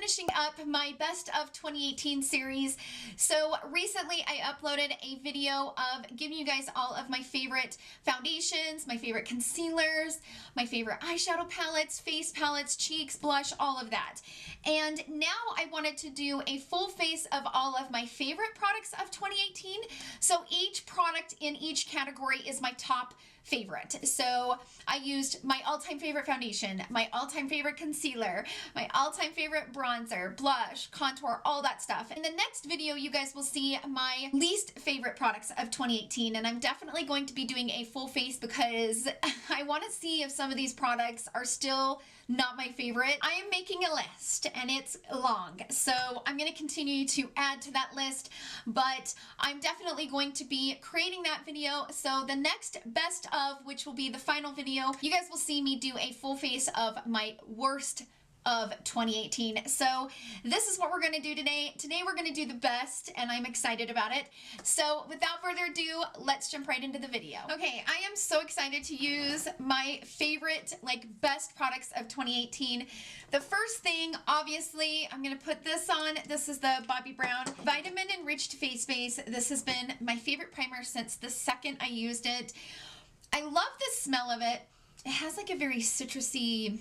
finishing up my best of 2018 series. So recently I uploaded a video of giving you guys all of my favorite foundations, my favorite concealers, my favorite eyeshadow palettes, face palettes, cheeks, blush, all of that. And now I wanted to do a full face of all of my favorite products of 2018. So each product in each category is my top favorite. So I used my all-time favorite foundation, my all-time favorite concealer, my all-time favorite bronzer, blush, contour, all that stuff. In the next video, you guys will see my least favorite products of 2018, and I'm definitely going to be doing a full face because I want to see if some of these products are still not my favorite. I am making a list and it's long, so I'm going to continue to add to that list, but I'm definitely going to be creating that video. So the next best of, which will be the final video, you guys will see me do a full face of my worst of 2018. So this is what we're going to do today. Today we're going to do the best, and I'm excited about it. So without further ado, let's jump right into the video. Okay, I am so excited to use my favorite, best products of 2018. The first thing, obviously, I'm going to put this on. This is the Bobbi Brown Vitamin Enriched Face Base. This has been my favorite primer since the second I used it. I love the smell of it. It has like a very citrusy,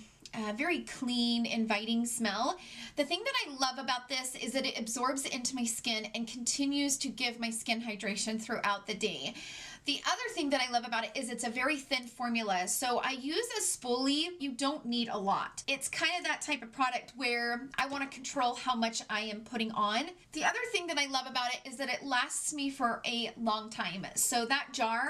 very clean, inviting smell. The thing that I love about this is that it absorbs into my skin and continues to give my skin hydration throughout the day. The other thing that I love about it is it's a very thin formula. So I use a spoolie. You don't need a lot. It's kind of that type of product where I want to control how much I am putting on. The other thing that I love about it is that it lasts me for a long time. So that jar,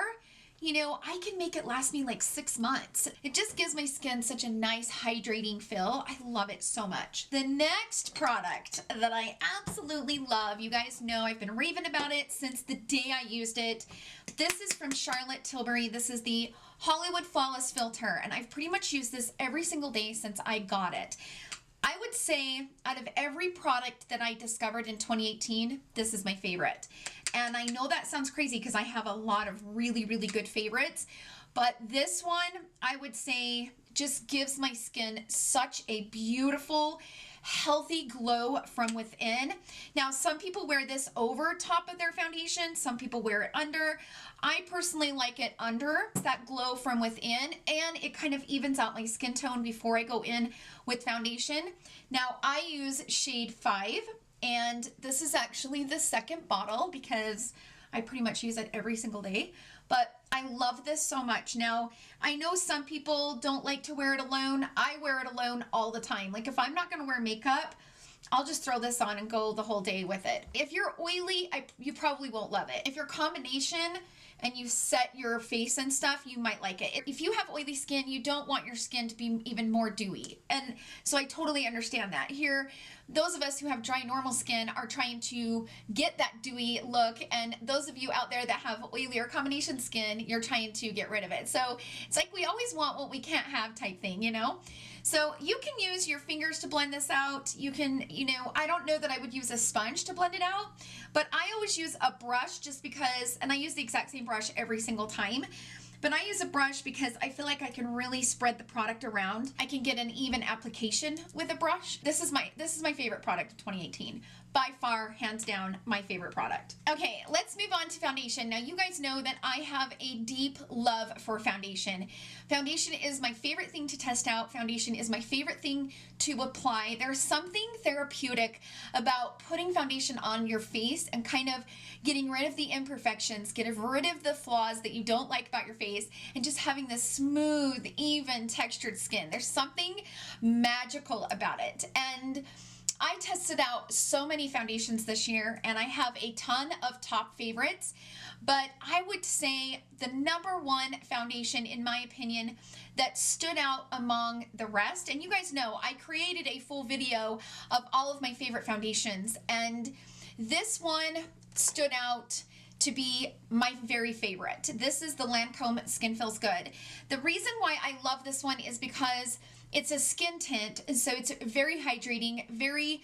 you know, I can make it last me like 6 months. It just gives my skin such a nice hydrating feel. I love it so much. The next product that I absolutely love, you guys know I've been raving about it since the day I used it. This is from Charlotte Tilbury. This is the Hollywood Flawless Filter, and I've pretty much used this every single day since I got it. I would say out of every product that I discovered in 2018, this is my favorite. And I know that sounds crazy because I have a lot of really, really good favorites, but this one, I would say, just gives my skin such a beautiful, healthy glow from within. Now, some people wear this over top of their foundation. Some people wear it under. I personally like it under. It's that glow from within, and it kind of evens out my skin tone before I go in with foundation. Now, I use shade 5. And this is actually the second bottle because I pretty much use it every single day. But I love this so much. Now, I know some people don't like to wear it alone. I wear it alone all the time. Like if I'm not going to wear makeup, I'll just throw this on and go the whole day with it. If you're oily, you probably won't love it. If you're combination and you set your face and stuff, you might like it. If you have oily skin, you don't want your skin to be even more dewy. And so I totally understand that. Here, those of us who have dry, normal skin are trying to get that dewy look, and those of you out there that have oily or combination skin, you're trying to get rid of it. So it's like we always want what we can't have type thing, you know? So you can use your fingers to blend this out. You can, you know, I don't know that I would use a sponge to blend it out, but I always use a brush just because, and I use the exact same brush every single time. But I use a brush because I feel like I can really spread the product around. I can get an even application with a brush. This is my favorite product of 2018. By far, hands down, my favorite product. Okay, let's move on to foundation. Now, you guys know that I have a deep love for foundation. Foundation is my favorite thing to test out. Foundation is my favorite thing to apply. There's something therapeutic about putting foundation on your face and kind of getting rid of the imperfections, getting rid of the flaws that you don't like about your face, and just having this smooth, even textured skin. There's something magical about it. And I tested out so many foundations this year, and I have a ton of top favorites, but I would say the #1 foundation, in my opinion, that stood out among the rest, and you guys know I created a full video of all of my favorite foundations, and this one stood out to be my very favorite. This is the Lancome Skin Feels Good. The reason why I love this one is because it's a skin tint, and so it's very hydrating, very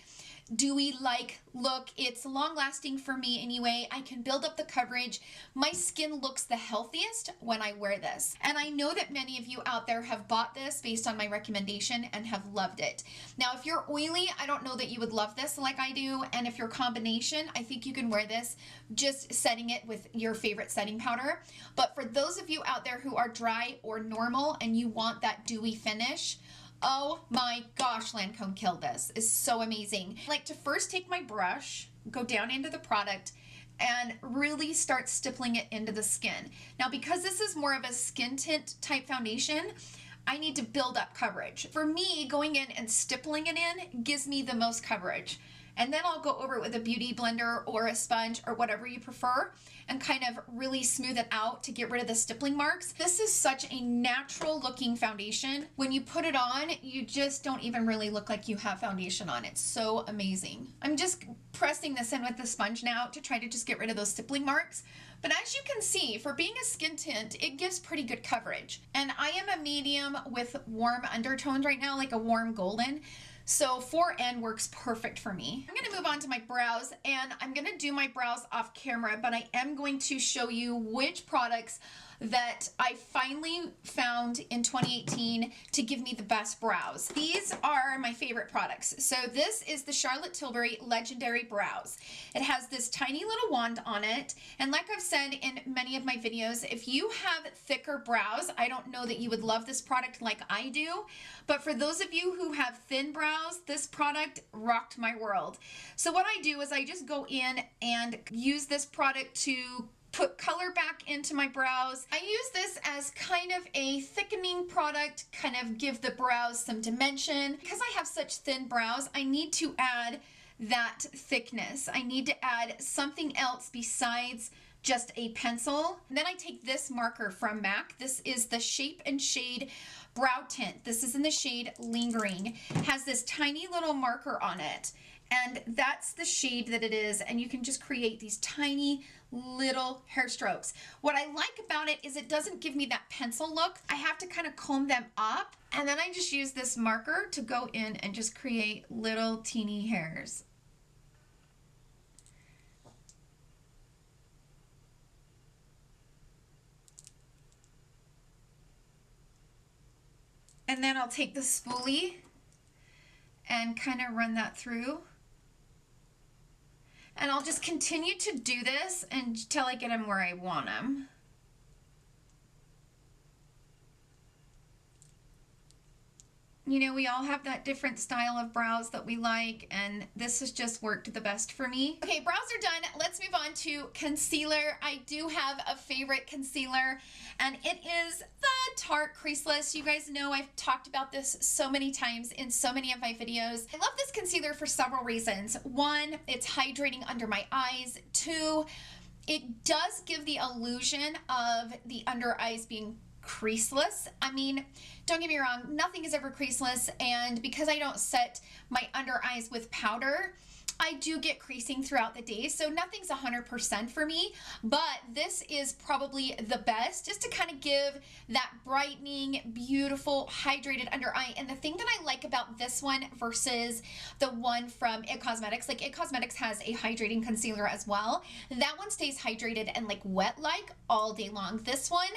dewy-like look. It's long-lasting for me anyway. I can build up the coverage. My skin looks the healthiest when I wear this. And I know that many of you out there have bought this based on my recommendation and have loved it. Now, if you're oily, I don't know that you would love this like I do. And if you're combination, I think you can wear this just setting it with your favorite setting powder. But for those of you out there who are dry or normal and you want that dewy finish, oh my gosh, Lancome killed this. It's so amazing. I like to first take my brush, go down into the product, and really start stippling it into the skin. Now, because this is more of a skin tint type foundation, I need to build up coverage. For me, going in and stippling it in gives me the most coverage. And then I'll go over it with a beauty blender or a sponge or whatever you prefer and kind of really smooth it out to get rid of the stippling marks. This is such a natural looking foundation. When you put it on, you just don't even really look like you have foundation on. It's so amazing. I'm just pressing this in with the sponge now to try to just get rid of those stippling marks. But as you can see, for being a skin tint, it gives pretty good coverage. And I am a medium with warm undertones right now, like a warm golden. So 4N works perfect for me. I'm gonna move on to my brows, and I'm gonna do my brows off camera, but I am going to show you which products that I finally found in 2018 to give me the best brows. These are my favorite products. So this is the Charlotte Tilbury Legendary Brows. It has this tiny little wand on it. And like I've said in many of my videos, if you have thicker brows, I don't know that you would love this product like I do. But for those of you who have thin brows, this product rocked my world. So what I do is I just go in and use this product to put color back into my brows. I use this as kind of a thickening product, kind of give the brows some dimension. Because I have such thin brows, I need to add that thickness. I need to add something else besides just a pencil. And then I take this marker from MAC. This is the Shape and Shade Brow Tint. This is in the shade Lingering. It has this tiny little marker on it. And that's the shade that it is, and you can just create these tiny little hair strokes. What I like about it is it doesn't give me that pencil look. I have to kind of comb them up, and then I just use this marker to go in and just create little teeny hairs. And then I'll take the spoolie and kind of run that through. And I'll just continue to do this until I get them where I want them. You know, we all have that different style of brows that we like, and this has just worked the best for me. Okay, brows are done. Let's move on to concealer. I do have a favorite concealer, and it is the Tarte Creaseless. You guys know I've talked about this so many times in so many of my videos. I love this concealer for several reasons. One, it's hydrating under my eyes. Two, it does give the illusion of the under eyes being creaseless. I mean, don't get me wrong, nothing is ever creaseless, and because I don't set my under eyes with powder, I do get creasing throughout the day, so nothing's 100% for me, but this is probably the best just to kind of give that brightening, beautiful, hydrated under eye. And the thing that I like about this one versus the one from IT Cosmetics, like IT Cosmetics has a hydrating concealer as well. That one stays hydrated and like wet-like all day long. This one,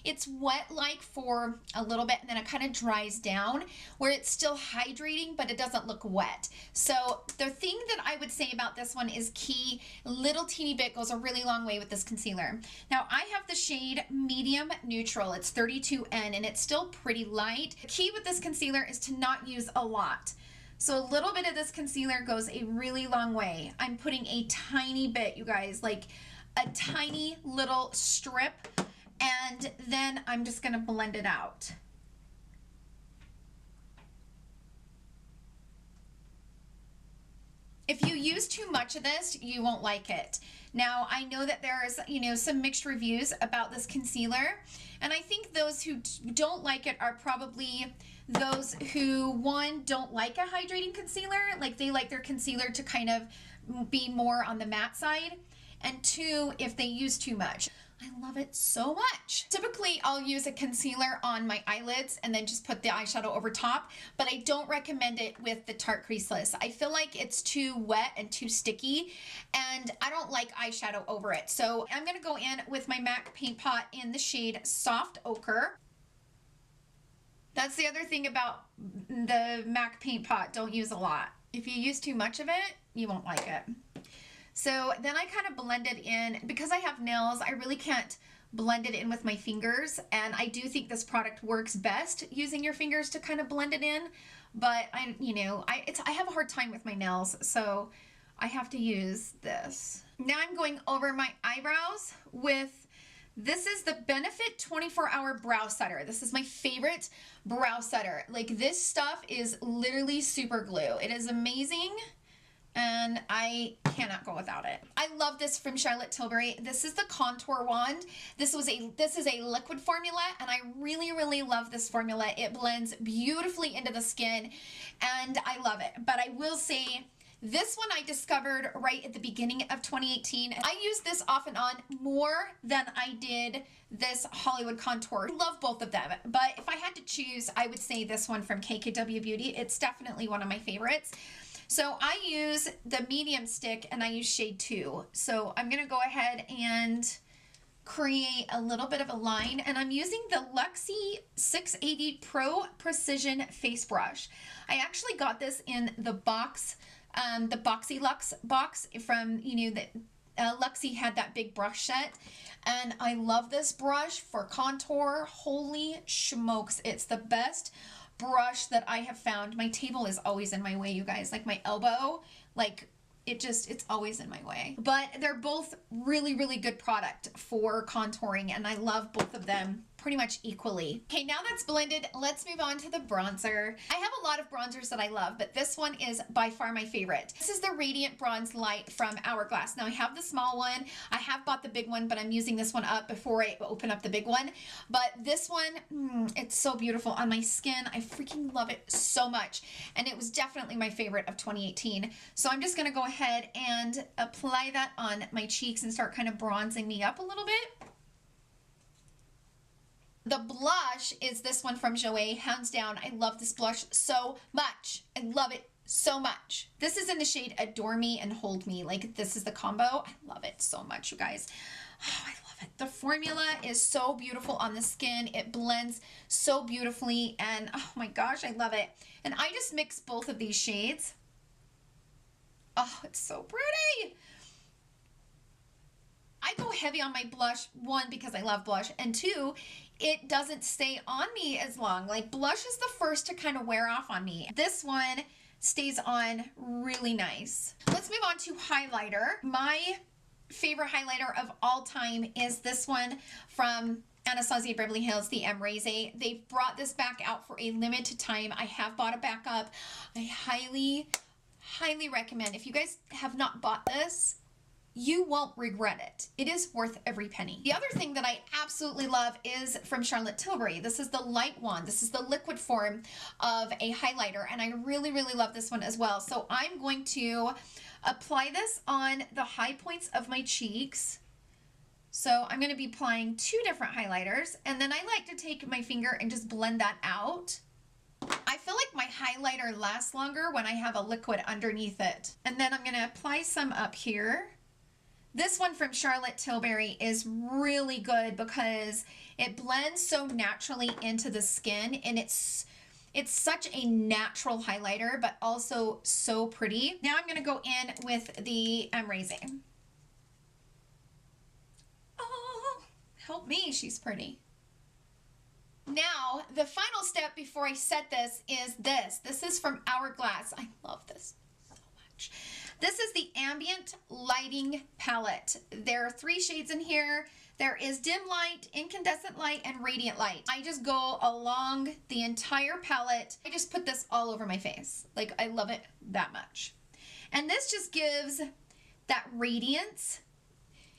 it's wet-like for a little bit and then it kind of dries down where it's still hydrating, but it doesn't look wet. So the thing that I would say about this one is key. A little teeny bit goes a really long way with this concealer. Now I have the shade Medium Neutral. It's 32N and it's still pretty light. The key with this concealer is to not use a lot. So a little bit of this concealer goes a really long way. I'm putting a tiny bit, you guys, like a tiny little strip, and then I'm just gonna blend it out. If you use too much of this, you won't like it. Now, I know that there's, you know, some mixed reviews about this concealer, and I think those who don't like it are probably those who, one, don't like a hydrating concealer, like they like their concealer to kind of be more on the matte side, and two, if they use too much. I love it so much. Typically, I'll use a concealer on my eyelids and then just put the eyeshadow over top, but I don't recommend it with the Tarte Creaseless. I feel like it's too wet and too sticky, and I don't like eyeshadow over it. So I'm gonna go in with my MAC Paint Pot in the shade Soft Ochre. That's the other thing about the MAC Paint Pot, don't use a lot. If you use too much of it, you won't like it. So then I kind of blend it in. Because I have nails, I really can't blend it in with my fingers, and I do think this product works best using your fingers to kind of blend it in, but I have a hard time with my nails, so I have to use this. Now I'm going over my eyebrows with, this is the Benefit 24-Hour Brow Setter. This is my favorite brow setter. Like, this stuff is literally super glue. It is amazing, and I cannot go without it. I love this from Charlotte Tilbury. This is the contour wand. This is a liquid formula, and I really, really love this formula. It blends beautifully into the skin, and I love it. But I will say, this one I discovered right at the beginning of 2018. I use this off and on more than I did this Hollywood Contour. I love both of them, but if I had to choose, I would say this one from KKW Beauty. It's definitely one of my favorites. So I use the medium stick, and I use shade 2. So I'm gonna go ahead and create a little bit of a line, and I'm using the LUXIE 680 Pro Precision Face Brush. I actually got this in the box, the Boxy Lux box from, LUXIE had that big brush set, and I love this brush for contour. Holy smokes, it's the best brush that I have found. My table is always in my way, you guys. Like, my elbow, like, it's always in my way. But they're both really, really good product for contouring, and I love both of them pretty much equally. Okay, now that's blended, let's move on to the bronzer. I have a lot of bronzers that I love, but this one is by far my favorite. This is the Radiant Bronze Light from Hourglass. Now, I have the small one. I have bought the big one, but I'm using this one up before I open up the big one. But this one, it's so beautiful on my skin. I freaking love it so much. And it was definitely my favorite of 2018. So I'm just gonna go ahead and apply that on my cheeks and start kind of bronzing me up a little bit. The blush is this one from Jouer, hands down. I love this blush so much. I love it so much. This is in the shade Adore Me and Hold Me. Like, this is the combo. I love it so much, you guys. Oh, I love it. The formula is so beautiful on the skin. It blends so beautifully, and oh my gosh, I love it. And I just mix both of these shades. Oh, it's so pretty. I go heavy on my blush, one, because I love blush, and two, it doesn't stay on me as long. Like, blush is the first to kind of wear off on me. This one stays on really nice. Let's move on to highlighter. My favorite highlighter of all time is this one from Anastasia Beverly Hills, the Amrezy. They've brought this back out for a limited time. I have bought it back up. I highly, highly recommend. If you guys have not bought this, you won't regret it. It is worth every penny. The other thing that I absolutely love is from Charlotte Tilbury. This is the light one. This is the liquid form of a highlighter, and I really, really love this one as well. So I'm going to apply this on the high points of my cheeks. So I'm going to be applying 2 different highlighters, and then I like to take my finger and just blend that out. I feel like my highlighter lasts longer when I have a liquid underneath it. And then I'm going to apply some up here. This one from Charlotte Tilbury is really good because it blends so naturally into the skin, and it's such a natural highlighter, but also so pretty. Now I'm going to go in with the Amrezy. Oh, help me, she's pretty. Now, the final step before I set this is this. This is from Hourglass. I love this so much. This is the Ambient Lighting Palette. There are 3 shades in here. There is Dim Light, Incandescent Light, and Radiant Light. I just go along the entire palette. I just put this all over my face. Like, I love it that much. And this just gives that radiance.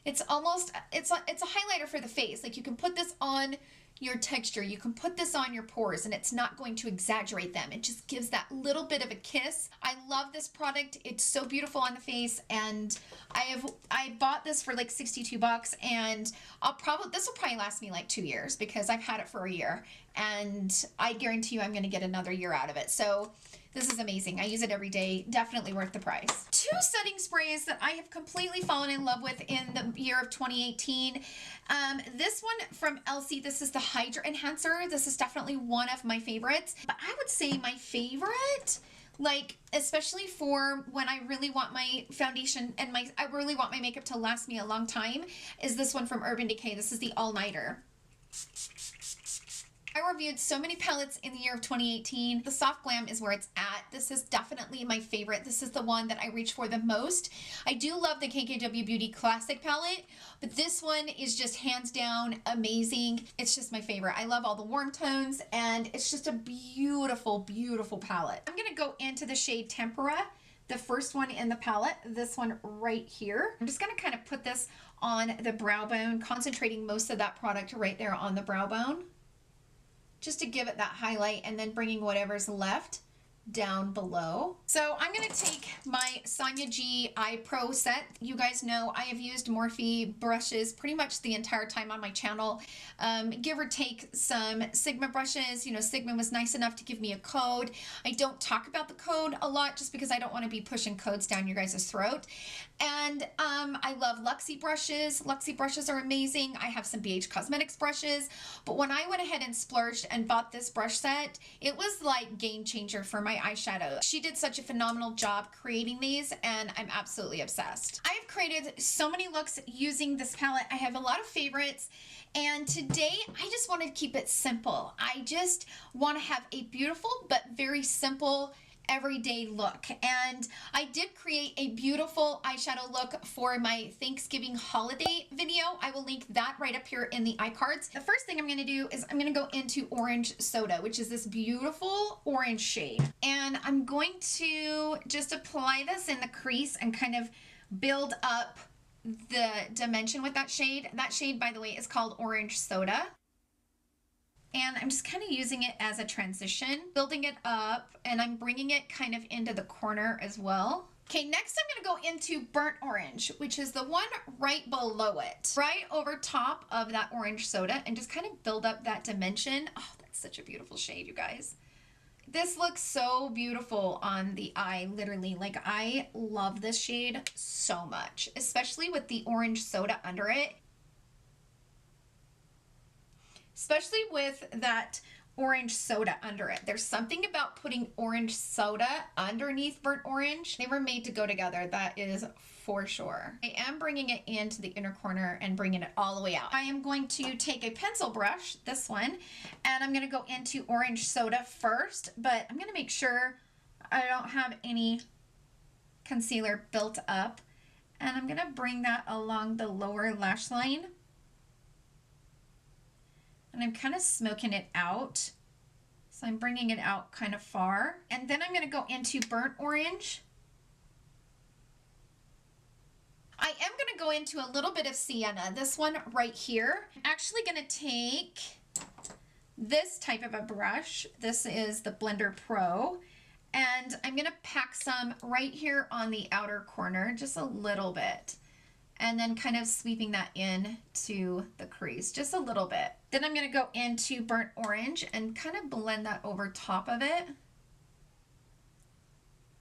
It's almost, it's a highlighter for the face. Like, you can put this on your texture. You can put this on your pores and it's not going to exaggerate them. It just gives that little bit of a kiss. I love this product. It's so beautiful on the face, and I bought this for like 62 bucks, and this will probably last me like 2 years because I've had it for a year, and I guarantee you I'm going to get another year out of it. So this is amazing. I use it every day. Definitely worth the price. 2 setting sprays that I have completely fallen in love with in the year of 2018. This one from LC, this is the Hydra Enhancer. This is definitely one of my favorites. But I would say my favorite, like, especially for when I really want my foundation and I really want my makeup to last me a long time, is this one from Urban Decay. This is the All Nighter. I reviewed so many palettes in the year of 2018. The Soft Glam is where it's at. This is definitely my favorite. This is the one that I reach for the most. I do love the KKW Beauty Classic palette, but this one is just hands down amazing. It's just my favorite. I love all the warm tones, and it's just a beautiful, beautiful palette. I'm gonna go into the shade Tempera, the first one in the palette, this one right here. I'm just gonna kind of put this on the brow bone, concentrating most of that product right there on the brow bone, just to give it that highlight, and then bringing whatever's left down below. So I'm going to take my Sonia G Eye Pro set. You guys know I have used Morphe brushes pretty much the entire time on my channel. Give or take some Sigma brushes. You know, Sigma was nice enough to give me a code. I don't talk about the code a lot just because I don't want to be pushing codes down your guys' throat. And I love LUXIE brushes. LUXIE brushes are amazing. I have some BH Cosmetics brushes, but when I went ahead and splurged and bought this brush set, it was like game changer for my eyeshadow. She did such a phenomenal job creating these, and I'm absolutely obsessed. I've created so many looks using this palette. I have a lot of favorites, and today I just want to keep it simple. I just want to have a beautiful but very simple everyday look, and I did create a beautiful eyeshadow look for my Thanksgiving holiday video. I will link that right up here in the iCards. The first thing I'm going to do is I'm going to go into Orange Soda, which is this beautiful orange shade, and I'm going to just apply this in the crease and kind of build up the dimension with that shade. That shade, by the way, is called Orange Soda. And I'm just kind of using it as a transition, building it up, and I'm bringing it kind of into the corner as well. Okay, next I'm going to go into Burnt Orange, which is the one right below it, right over top of that orange soda, and just kind of build up that dimension. Oh, that's such a beautiful shade, you guys. This looks so beautiful on the eye, literally. Like, I love this shade so much, especially with the orange soda under it. Especially with that orange soda under it. There's something about putting orange soda underneath burnt orange. They were made to go together, that is for sure. I am bringing it into the inner corner and bringing it all the way out. I am going to take a pencil brush, this one, and I'm going to go into orange soda first, but I'm going to make sure I don't have any concealer built up, and I'm going to bring that along the lower lash line. And I'm kind of smoking it out. So I'm bringing it out kind of far. And then I'm going to go into Burnt Orange. I am going to go into a little bit of Sienna, this one right here. I'm actually going to take this type of a brush. This is the Blender Pro. And I'm going to pack some right here on the outer corner, just a little bit. And then kind of sweeping that in to the crease, just a little bit. Then I'm gonna go into Burnt Orange and kind of blend that over top of it.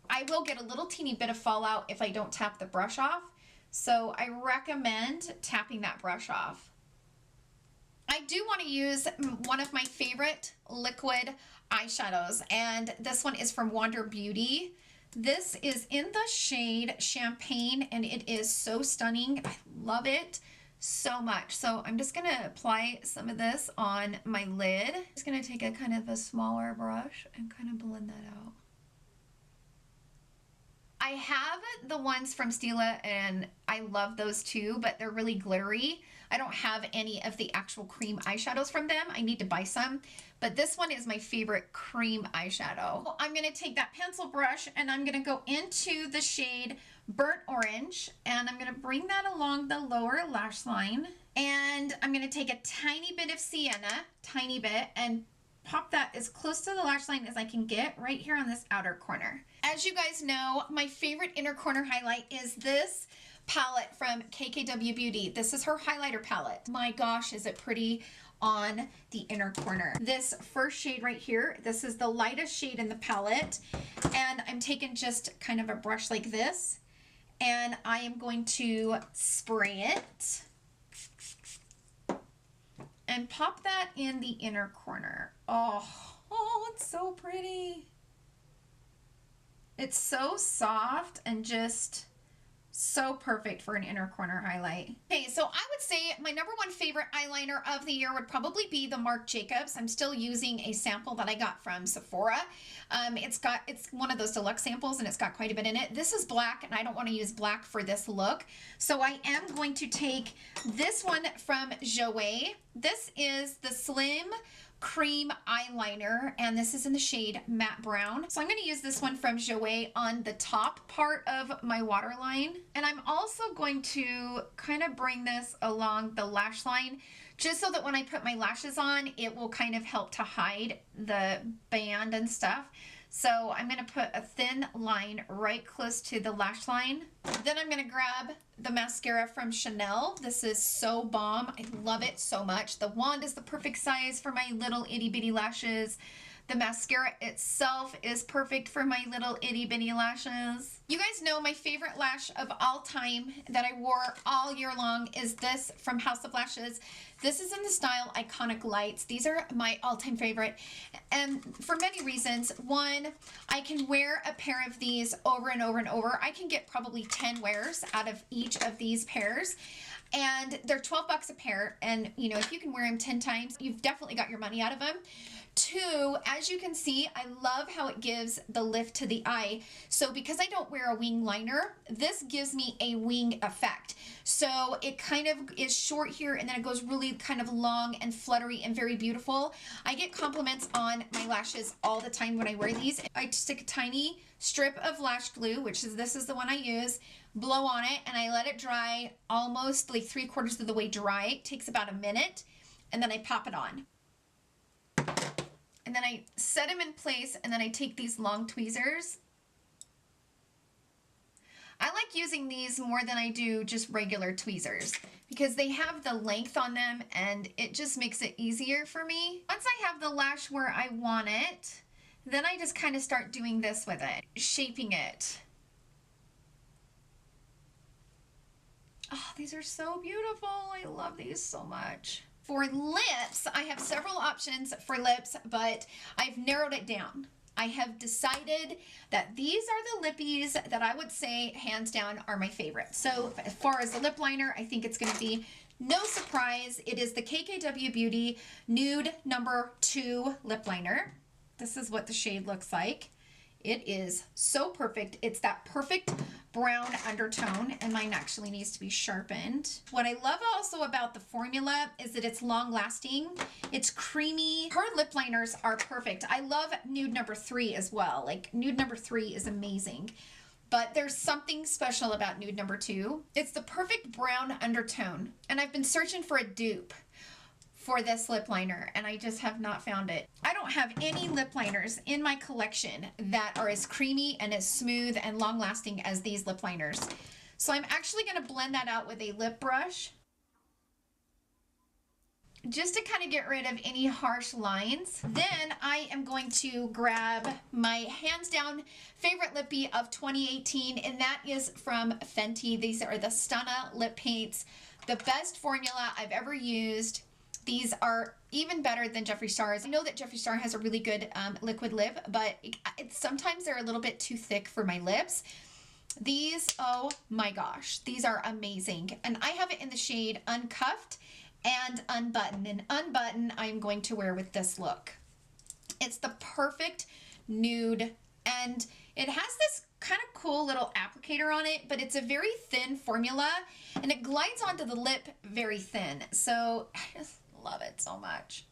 I will get a little teeny bit of fallout if I don't tap the brush off, so I recommend tapping that brush off. I do want to use one of my favorite liquid eyeshadows, and this one is from Wander Beauty. This is in the shade Champagne, and it is so stunning. I love it so much. So I'm just going to apply some of this on my lid. I'm just going to take a kind of a smaller brush and kind of blend that out. I have the ones from Stila, and I love those too, but they're really glittery. I don't have any of the actual cream eyeshadows from them. I need to buy some, but this one is my favorite cream eyeshadow. I'm going to take that pencil brush and I'm going to go into the shade Burnt Orange, and I'm going to bring that along the lower lash line. And I'm going to take a tiny bit of sienna, tiny bit, and pop that as close to the lash line as I can get right here on this outer corner. As you guys know, my favorite inner corner highlight is this palette from KKW Beauty. This is her highlighter palette. My gosh, is it pretty on the inner corner. This first shade right here, this is the lightest shade in the palette, and I'm taking just kind of a brush like this, and I am going to spray it and pop that in the inner corner. Oh, it's so pretty. It's so soft and just so perfect for an inner corner highlight. Okay, so I would say my number one favorite eyeliner of the year would probably be the Marc Jacobs. I'm still using a sample that I got from Sephora. It's one of those deluxe samples and it's got quite a bit in it. This is black and I don't want to use black for this look. So I am going to take this one from Jouer. This is the Slim Cream eyeliner, and this is in the shade Matte Brown. So I'm going to use this one from Jouer on the top part of my waterline. And I'm also going to kind of bring this along the lash line, just so that when I put my lashes on, it will kind of help to hide the band and stuff. So I'm going to put a thin line right close to the lash line. Then I'm going to grab the mascara from Chanel. This is so bomb. I love it so much. The wand is the perfect size for my little itty bitty lashes. The mascara itself is perfect for my little itty bitty lashes. You guys know my favorite lash of all time that I wore all year long is this from House of Lashes. This is in the style Iconic Lights. These are my all-time favorite, and for many reasons. One, I can wear a pair of these over and over and over. I can get probably 10 wears out of each of these pairs, and they're 12 bucks a pair, and you know, if you can wear them 10 times, you've definitely got your money out of them. Two, as you can see, I love how it gives the lift to the eye. So because I don't wear a wing liner, this gives me a wing effect. So it kind of is short here and then it goes really kind of long and fluttery and very beautiful. I get compliments on my lashes all the time when I wear these. I stick a tiny strip of lash glue, which is, this is the one I use, blow on it, and I let it dry almost like 3/4 of the way dry. It takes about a minute, and then I pop it on. And then I set them in place, and then I take these long tweezers. I like using these more than I do just regular tweezers because they have the length on them and it just makes it easier for me. Once I have the lash where I want it, then I just kind of start doing this with it, shaping it. Oh, these are so beautiful. I love these so much. For lips, I have several options for lips, but I've narrowed it down. I have decided that these are the lippies that I would say, hands down, are my favorite. So as far as the lip liner, I think it's going to be no surprise. It is the KKW Beauty Nude No. 2 lip liner. This is what the shade looks like. It is so perfect. It's that perfect brown undertone, and mine actually needs to be sharpened. What I love also about the formula is that it's long lasting. It's creamy. Her lip liners are perfect. I love Nude No. 3 as well. Like, Nude No. 3 is amazing. But there's something special about Nude No. 2. It's the perfect brown undertone. And I've been searching for a dupe for this lip liner, and I just have not found it. I don't have any lip liners in my collection that are as creamy and as smooth and long lasting as these lip liners. So I'm actually going to blend that out with a lip brush just to kind of get rid of any harsh lines. Then I am going to grab my hands down favorite lippy of 2018, and that is from Fenty. These are the Stunna lip paints, the best formula I've ever used. These are even better than Jeffree Star's. I know that Jeffree Star has a really good liquid lip, but sometimes they're a little bit too thick for my lips. These, oh my gosh, these are amazing. And I have it in the shade Uncuffed and Unbutton. And Unbutton I'm going to wear with this look. It's the perfect nude, and it has this kind of cool little applicator on it, but it's a very thin formula, and it glides onto the lip very thin. So I just love it so much.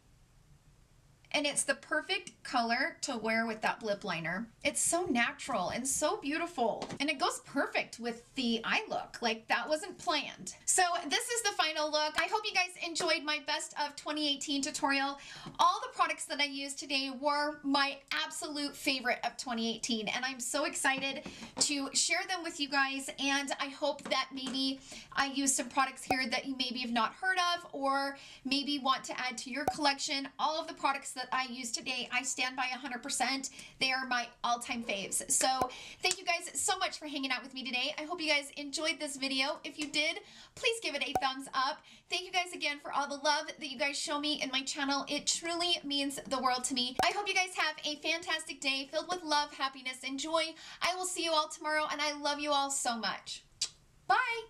and it's the perfect color to wear with that lip liner. It's so natural and so beautiful, and it goes perfect with the eye look. Like, that wasn't planned. So this is the final look. I hope you guys enjoyed my best of 2018 tutorial. All the products that I used today were my absolute favorite of 2018, and I'm so excited to share them with you guys, and I hope that maybe I use some products here that you maybe have not heard of, or maybe want to add to your collection. All of the products that I used today, I stand by 100%. They are my all-time faves. So thank you guys so much for hanging out with me today. I hope you guys enjoyed this video. If you did, please give it a thumbs up. Thank you guys again for all the love that you guys show me in my channel. It truly means the world to me. I hope you guys have a fantastic day filled with love, happiness, and joy. I will see you all tomorrow, and I love you all so much. Bye!